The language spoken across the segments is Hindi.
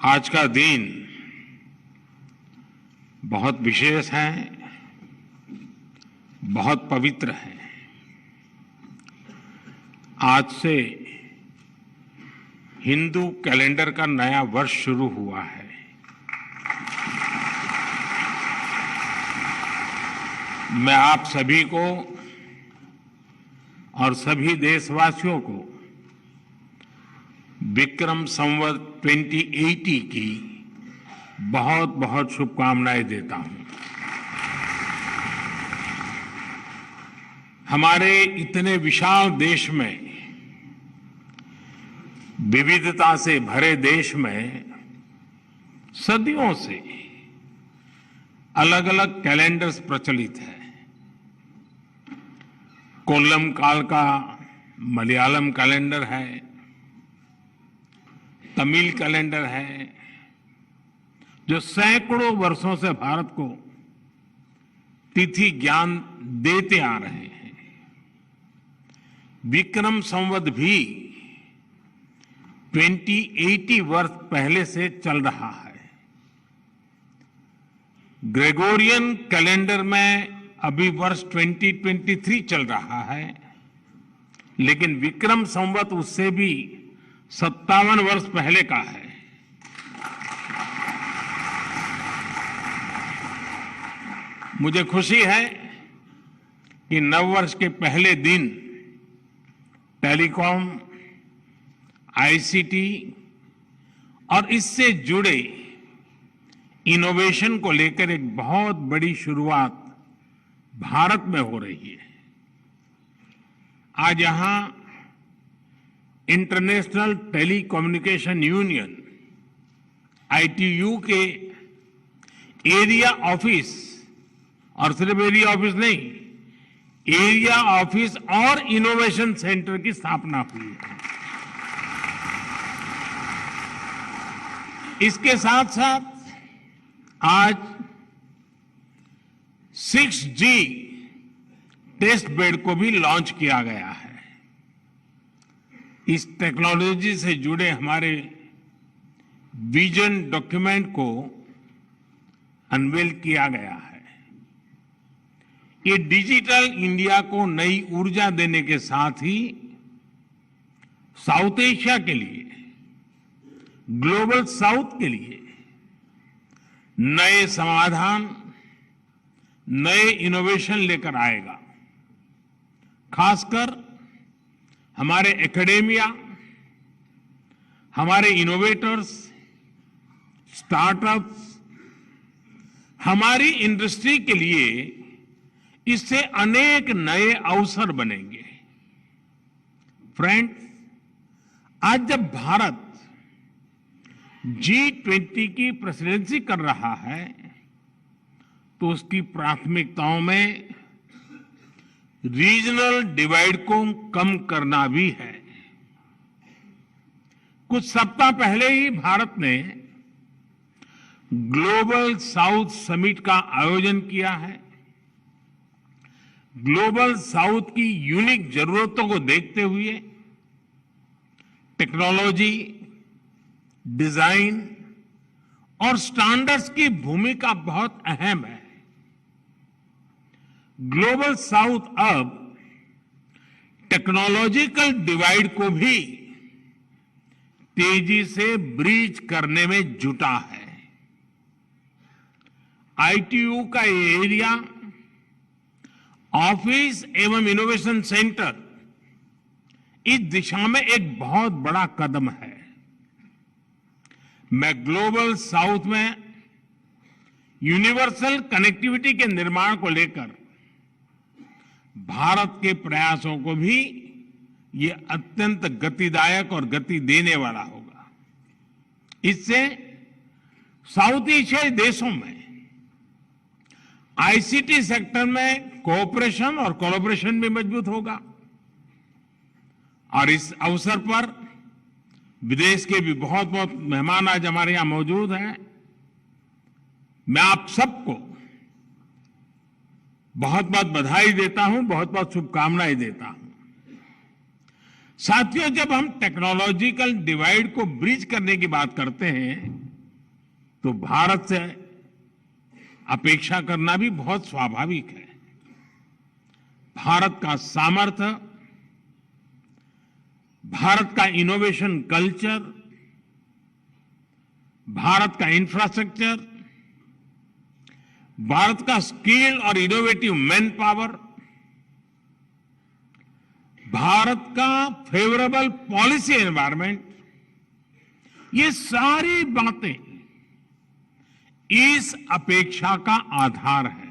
आज का दिन बहुत विशेष है, बहुत पवित्र है। आज से हिंदू कैलेंडर का नया वर्ष शुरू हुआ है। मैं आप सभी को और सभी देशवासियों को विक्रम संवत 2080 की बहुत बहुत शुभकामनाएं देता हूं। हमारे इतने विशाल देश में, विविधता से भरे देश में सदियों से अलग अलग कैलेंडर्स प्रचलित है। कोल्लम काल का मलयालम कैलेंडर है, तमिल कैलेंडर है, जो सैकड़ों वर्षों से भारत को तिथि ज्ञान देते आ रहे हैं। विक्रम संवत भी 2080 वर्ष पहले से चल रहा है। ग्रेगोरियन कैलेंडर में अभी वर्ष 2023 चल रहा है, लेकिन विक्रम संवत उससे भी 57 वर्ष पहले का है। मुझे खुशी है कि नववर्ष के पहले दिन टेलीकॉम, आईसीटी और इससे जुड़े इनोवेशन को लेकर एक बहुत बड़ी शुरुआत भारत में हो रही है। आज यहां इंटरनेशनल टेलीकम्युनिकेशन यूनियन ITU के एरिया ऑफिस, और सिर्फ एरिया ऑफिस नहीं, एरिया ऑफिस और इनोवेशन सेंटर की स्थापना हुई है। इसके साथ साथ आज 6G टेस्ट बेड को भी लॉन्च किया गया है। इस टेक्नोलॉजी से जुड़े हमारे विजन डॉक्यूमेंट को अनवेल किया गया है। ये डिजिटल इंडिया को नई ऊर्जा देने के साथ ही साउथ एशिया के लिए, ग्लोबल साउथ के लिए नए समाधान, नए इनोवेशन लेकर आएगा। खासकर हमारे एकेडेमिया, हमारे इनोवेटर्स, स्टार्टअप्स, हमारी इंडस्ट्री के लिए इससे अनेक नए अवसर बनेंगे। फ्रेंड्स, आज जब भारत G20 की प्रेसिडेंसी कर रहा है, तो उसकी प्राथमिकताओं में रीजनल डिवाइड को कम करना भी है। कुछ सप्ताह पहले ही भारत ने ग्लोबल साउथ समिट का आयोजन किया है। ग्लोबल साउथ की यूनिक जरूरतों को देखते हुए टेक्नोलॉजी, डिजाइन और स्टैंडर्ड्स की भूमिका बहुत अहम है। ग्लोबल साउथ अब टेक्नोलॉजिकल डिवाइड को भी तेजी से ब्रीच करने में जुटा है। ITU का ये एरिया ऑफिस एवं इनोवेशन सेंटर इस दिशा में एक बहुत बड़ा कदम है। मैं ग्लोबल साउथ में यूनिवर्सल कनेक्टिविटी के निर्माण को लेकर भारत के प्रयासों को भी ये अत्यंत गतिदायक और गति देने वाला होगा। इससे साउथ एशियाई देशों में ICT सेक्टर में कोऑपरेशन और कोलैबोरेशन भी मजबूत होगा। और इस अवसर पर विदेश के भी बहुत बहुत मेहमान आज हमारे यहां मौजूद हैं। मैं आप सबको बहुत बहुत बधाई देता हूं, बहुत बहुत शुभकामनाएं देता हूं। साथियों, जब हम टेक्नोलॉजिकल डिवाइड को ब्रिज करने की बात करते हैं तो भारत से अपेक्षा करना भी बहुत स्वाभाविक है। भारत का सामर्थ्य, भारत का इनोवेशन कल्चर, भारत का इंफ्रास्ट्रक्चर, भारत का स्किल और इनोवेटिव मैन पावर, भारत का फेवरेबल पॉलिसी एनवायरनमेंट, ये सारी बातें इस अपेक्षा का आधार है।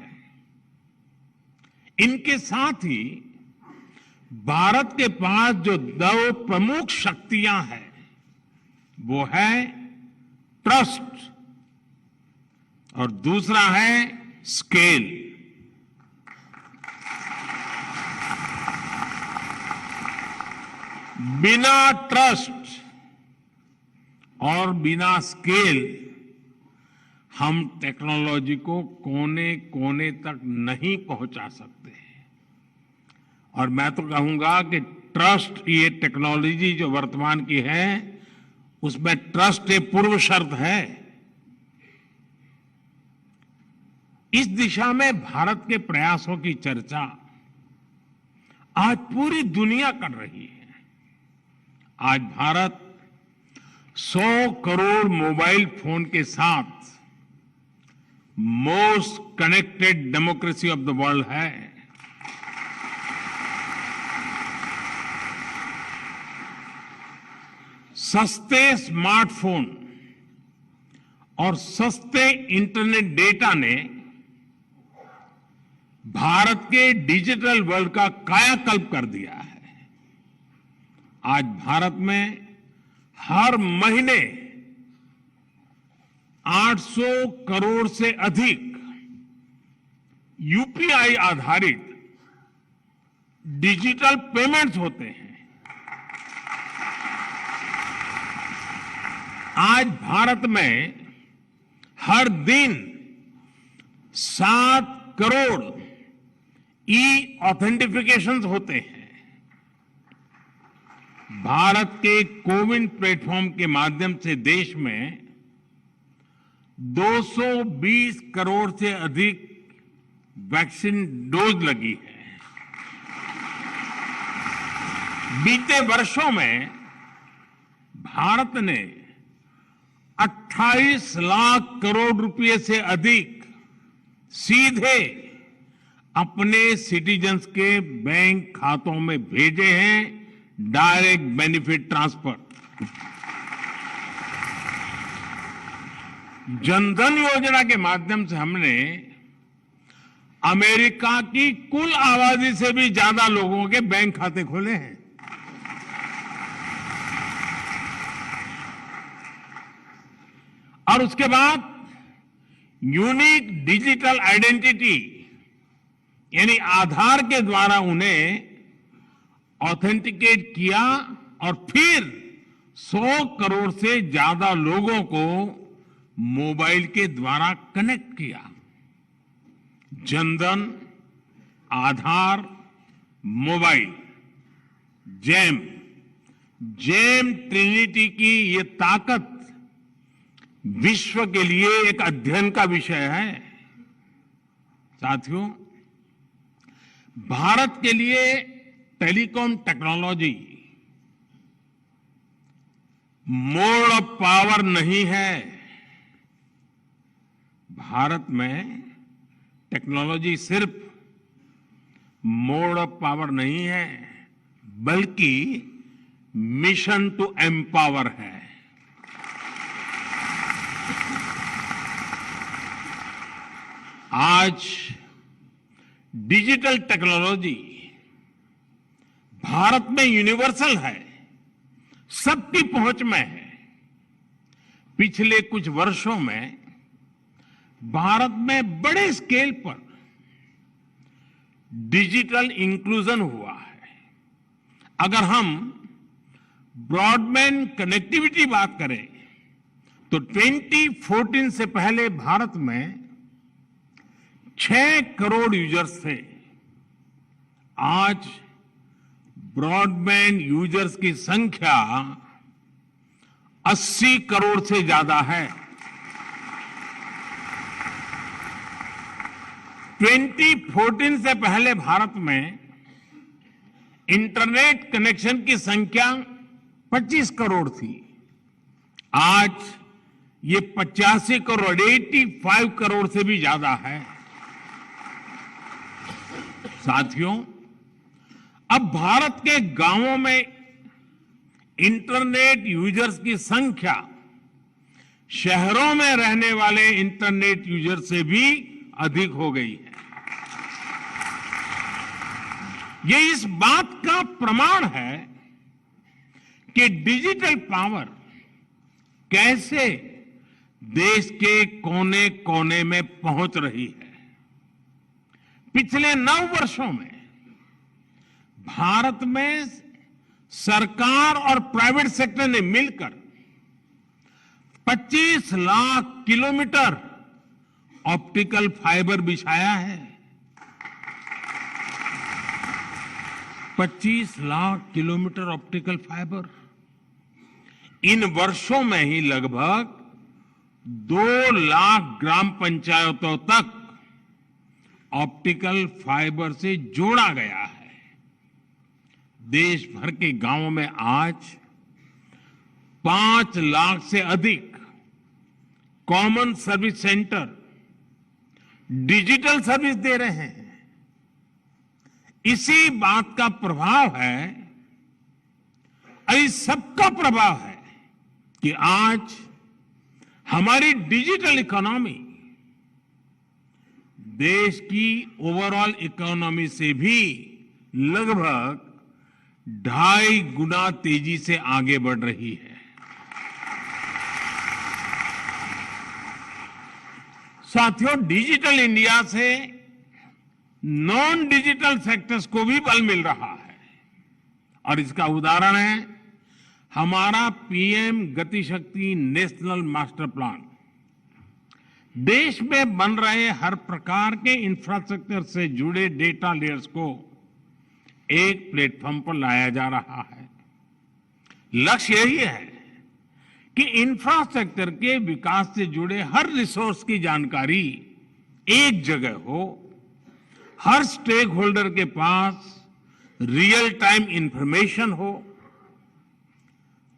इनके साथ ही भारत के पास जो दो प्रमुख शक्तियां हैं वो है ट्रस्ट और दूसरा है स्केल। बिना ट्रस्ट और बिना स्केल हम टेक्नोलॉजी को कोने कोने तक नहीं पहुंचा सकते। और मैं तो कहूंगा कि ट्रस्ट, ये टेक्नोलॉजी जो वर्तमान की है उसमें ट्रस्ट एक पूर्व शर्त है। इस दिशा में भारत के प्रयासों की चर्चा आज पूरी दुनिया कर रही है। आज भारत 100 करोड़ मोबाइल फोन के साथ most connected democracy of the world है। सस्ते स्मार्टफोन और सस्ते इंटरनेट डेटा ने भारत के डिजिटल वर्ल्ड का कायाकल्प कर दिया है। आज भारत में हर महीने 800 करोड़ से अधिक यूपीआई आधारित डिजिटल पेमेंट्स होते हैं। आज भारत में हर दिन 7 करोड़ ई ऑथेंटिफिकेशंस होते हैं। भारत के कोविन प्लेटफॉर्म के माध्यम से देश में 220 करोड़ से अधिक वैक्सीन डोज लगी है। बीते वर्षों में भारत ने 28 लाख करोड़ रुपए से अधिक सीधे अपने सिटीजन्स के बैंक खातों में भेजे हैं, डायरेक्ट बेनिफिट ट्रांसफर। जनधन योजना के माध्यम से हमने अमेरिका की कुल आबादी से भी ज्यादा लोगों के बैंक खाते खोले हैं। और उसके बाद यूनिक डिजिटल आइडेंटिटी यानी आधार के द्वारा उन्हें ऑथेंटिकेट किया और फिर 100 करोड़ से ज्यादा लोगों को मोबाइल के द्वारा कनेक्ट किया। जनधन, आधार, मोबाइल, जेम ट्रिनिटी की ये ताकत विश्व के लिए एक अध्ययन का विषय है। साथियों, भारत के लिए telecom technology mode of power नहीं है। भारत में टेक्नोलॉजी सिर्फ मोड ऑफ पावर नहीं है, बल्कि मिशन टू एम्पावर है। आज डिजिटल टेक्नोलॉजी भारत में यूनिवर्सल है, सबकी पहुंच में है। पिछले कुछ वर्षों में भारत में बड़े स्केल पर डिजिटल इंक्लूजन हुआ है। अगर हम ब्रॉडबैंड कनेक्टिविटी बात करें तो 2014 से पहले भारत में 6 करोड़ यूजर्स थे। आज ब्रॉडबैंड यूजर्स की संख्या 80 करोड़ से ज्यादा है। 2014 से पहले भारत में इंटरनेट कनेक्शन की संख्या 25 करोड़ थी। आज ये 85 करोड़ 85 करोड़ से भी ज्यादा है। साथियों, अब भारत के गांवों में इंटरनेट यूजर्स की संख्या शहरों में रहने वाले इंटरनेट यूजर से भी अधिक हो गई है। ये इस बात का प्रमाण है कि डिजिटल पावर कैसे देश के कोने कोने में पहुंच रही है। पिछले 9 वर्षों में भारत में सरकार और प्राइवेट सेक्टर ने मिलकर 25 लाख किलोमीटर ऑप्टिकल फाइबर बिछाया है। 25 लाख किलोमीटर ऑप्टिकल फाइबर। इन वर्षों में ही लगभग 2 लाख ग्राम पंचायतों तक ऑप्टिकल फाइबर से जोड़ा गया है। देश भर के गांवों में आज 5 लाख से अधिक common service centre digital service दे रहे हैं। इसी बात का प्रभाव है, इस सबका प्रभाव है कि आज हमारी डिजिटल इकोनॉमी देश की ओवरऑल इकोनॉमी से भी लगभग 2.5 गुना तेजी से आगे बढ़ रही है। साथियों, डिजिटल इंडिया से नॉन डिजिटल सेक्टर्स को भी बल मिल रहा है और इसका उदाहरण है हमारा पीएम गति शक्ति नेशनल मास्टर प्लान। देश में बन रहे हर प्रकार के इंफ्रास्ट्रक्चर से जुड़े डेटा लेयर्स को एक प्लेटफॉर्म पर लाया जा रहा है। लक्ष्य यही है कि इंफ्रास्ट्रक्चर के विकास से जुड़े हर रिसोर्स की जानकारी एक जगह हो, हर स्टेक होल्डर के पास रियल टाइम इंफॉर्मेशन हो।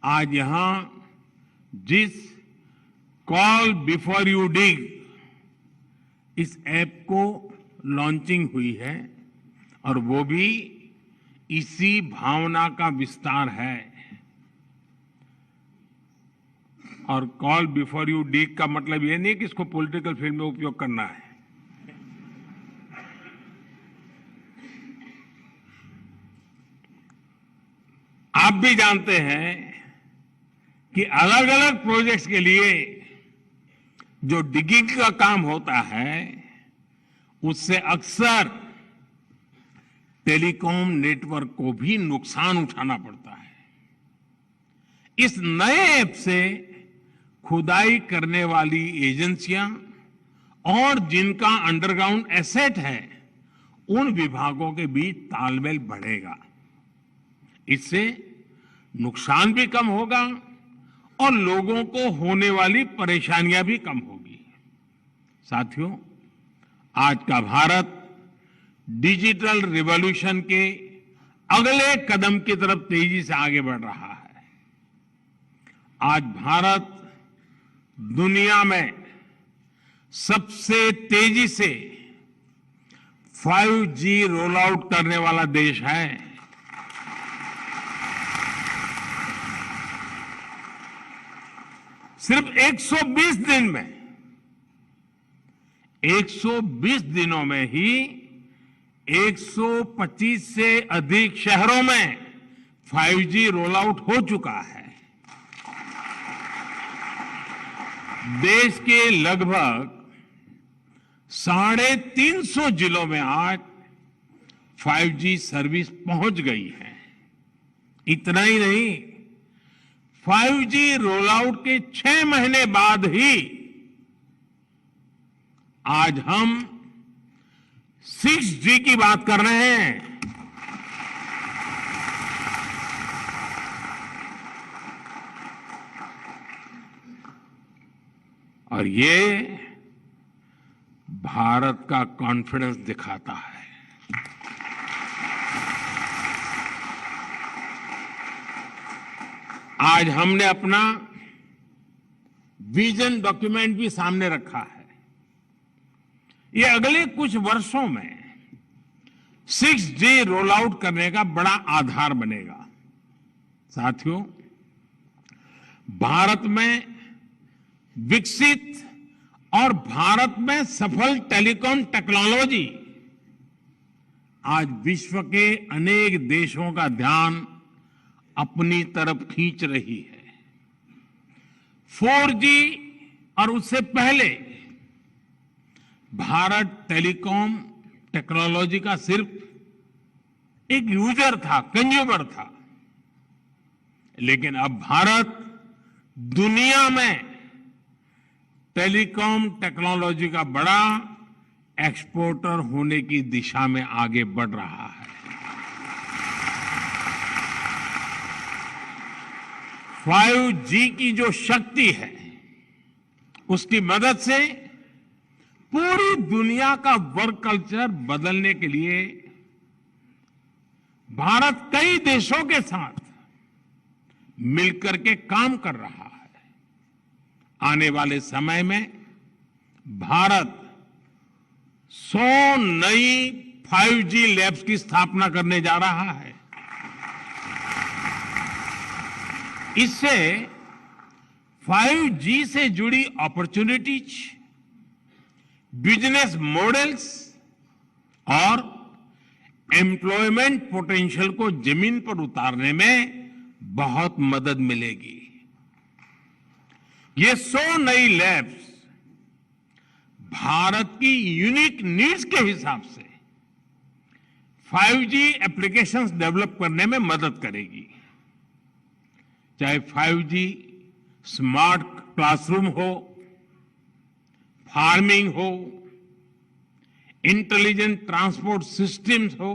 आज यहां जिस कॉल बिफोर यू डिग इस ऐप को लॉन्चिंग हुई है और वो भी इसी भावना का विस्तार है। और कॉल बिफोर यू डिग का मतलब ये नहीं कि इसको पॉलिटिकल फील्ड में उपयोग करना है। आप भी जानते हैं कि अलग अलग प्रोजेक्ट्स के लिए जो डिगिंग का काम होता है उससे अक्सर टेलीकॉम नेटवर्क को भी नुकसान उठाना पड़ता है। इस नए ऐप से खुदाई करने वाली एजेंसियां और जिनका अंडरग्राउंड एसेट है उन विभागों के बीच तालमेल बढ़ेगा। इससे नुकसान भी कम होगा और लोगों को होने वाली परेशानियां भी कम होगी। साथियों, आज का भारत डिजिटल रिवॉल्यूशन के अगले कदम की तरफ तेजी से आगे बढ़ रहा है। आज भारत दुनिया में सबसे तेजी से 5G रोल आउट करने वाला देश है। सिर्फ 120 दिन में 120 दिनों में ही 125 से अधिक शहरों में 5G रोल आउट हो चुका है। देश के लगभग 350 जिलों में आज 5G सर्विस पहुंच गई है। इतना ही नहीं, 5G रोल आउट के 6 महीने बाद ही आज हम 6G की बात कर रहे हैं। और ये भारत भारत का कॉन्फिडेंस दिखाता है। आज हमने अपना विजन डॉक्यूमेंट भी सामने रखा है। ये अगले कुछ वर्षों में 6G रोल आउट करने का बड़ा आधार बनेगा। साथियों, भारत में विकसित और भारत में सफल टेलीकॉम टेक्नोलॉजी आज विश्व के अनेक देशों का ध्यान अपनी तरफ खींच रही है। 4G और उससे पहले भारत टेलीकॉम टेक्नोलॉजी का सिर्फ एक यूजर था, कंज्यूमर था, लेकिन अब भारत दुनिया में टेलीकॉम टेक्नोलॉजी का बड़ा एक्सपोर्टर होने की दिशा में आगे बढ़ रहा है। 5G की जो शक्ति है, उसकी मदद से पूरी दुनिया का वर्क कल्चर बदलने के लिए भारत कई देशों के साथ मिलकर के काम कर रहा है। आने वाले समय में भारत 100 नई 5G लैब्स की स्थापना करने जा रहा है। इससे 5G से जुड़ी अपॉर्चुनिटीज, बिजनेस मॉडल्स और एम्प्लॉयमेंट पोटेंशियल को जमीन पर उतारने में बहुत मदद मिलेगी। ये 100 नई लैब्स भारत की यूनिक नीड्स के हिसाब से 5G एप्लीकेशंस डेवलप करने में मदद करेगी। चाहे 5G स्मार्ट क्लासरूम हो, फार्मिंग हो, इंटेलिजेंट ट्रांसपोर्ट सिस्टम्स हो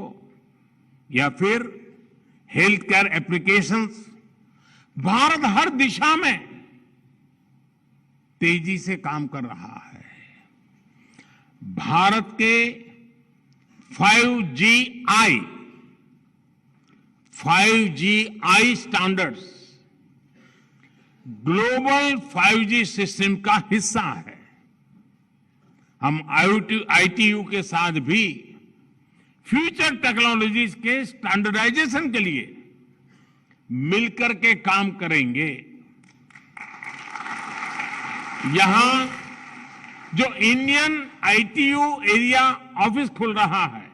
या फिर हेल्थ केयर एप्लीकेशंस, भारत हर दिशा में तेजी से काम कर रहा है। भारत के 5Gi standards global 5G system का हिस्सा है। हम ITU के साथ भी फ्यूचर टेक्नोलॉजीज के स्टैंडर्डाइजेशन के लिए मिलकर के काम करेंगे। यहां जो इंडियन ITU एरिया ऑफिस खुल रहा है,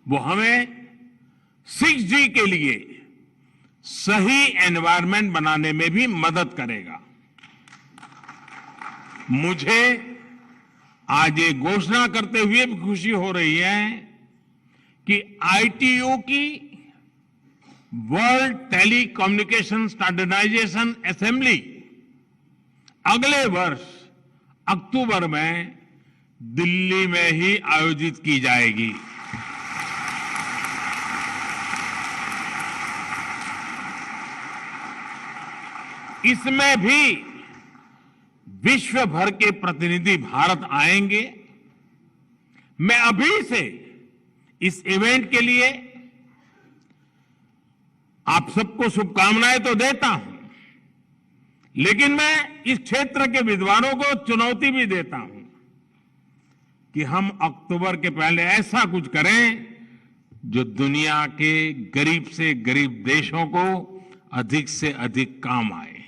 वो हमें 6G के लिए सही एनवायरनमेंट बनाने में भी मदद करेगा। मुझे आज ये घोषणा करते हुए भी खुशी हो रही है कि ITU की वर्ल्ड टेलीकम्युनिकेशन स्टैंडर्डाइजेशन असेंबली अगले वर्ष अक्टूबर में दिल्ली में ही आयोजित की जाएगी। इसमें भी विश्व भर के प्रतिनिधि भारत आएंगे। मैं अभी से इस इवेंट के लिए आप सबको शुभकामनाएं तो देता हूं, लेकिन मैं इस क्षेत्र के विद्वानों को चुनौती भी देता हूं कि हम अक्टूबर के पहले ऐसा कुछ करें जो दुनिया के गरीब से गरीब देशों को अधिक से अधिक काम आए।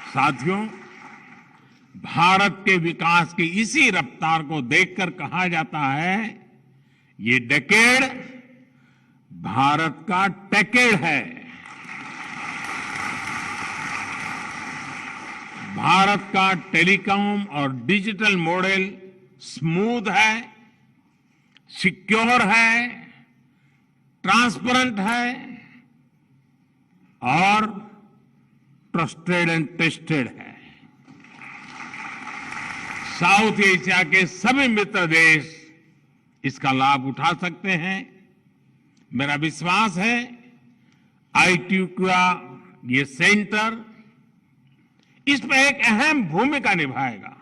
साथियों, भारत के विकास की इसी रफ्तार को देखकर कहा जाता है, ये डेकेड भारत का टेकेड है। भारत का टेलीकॉम और डिजिटल मॉडल स्मूथ है, सिक्योर है, ट्रांसपेरेंट है और ट्रस्टेड एंड टेस्टेड है। साउथ एशिया के सभी मित्र देश इसका लाभ उठा सकते हैं। मेरा विश्वास है ITU का ये सेंटर इसमें एक अहम भूमिका निभाएगा।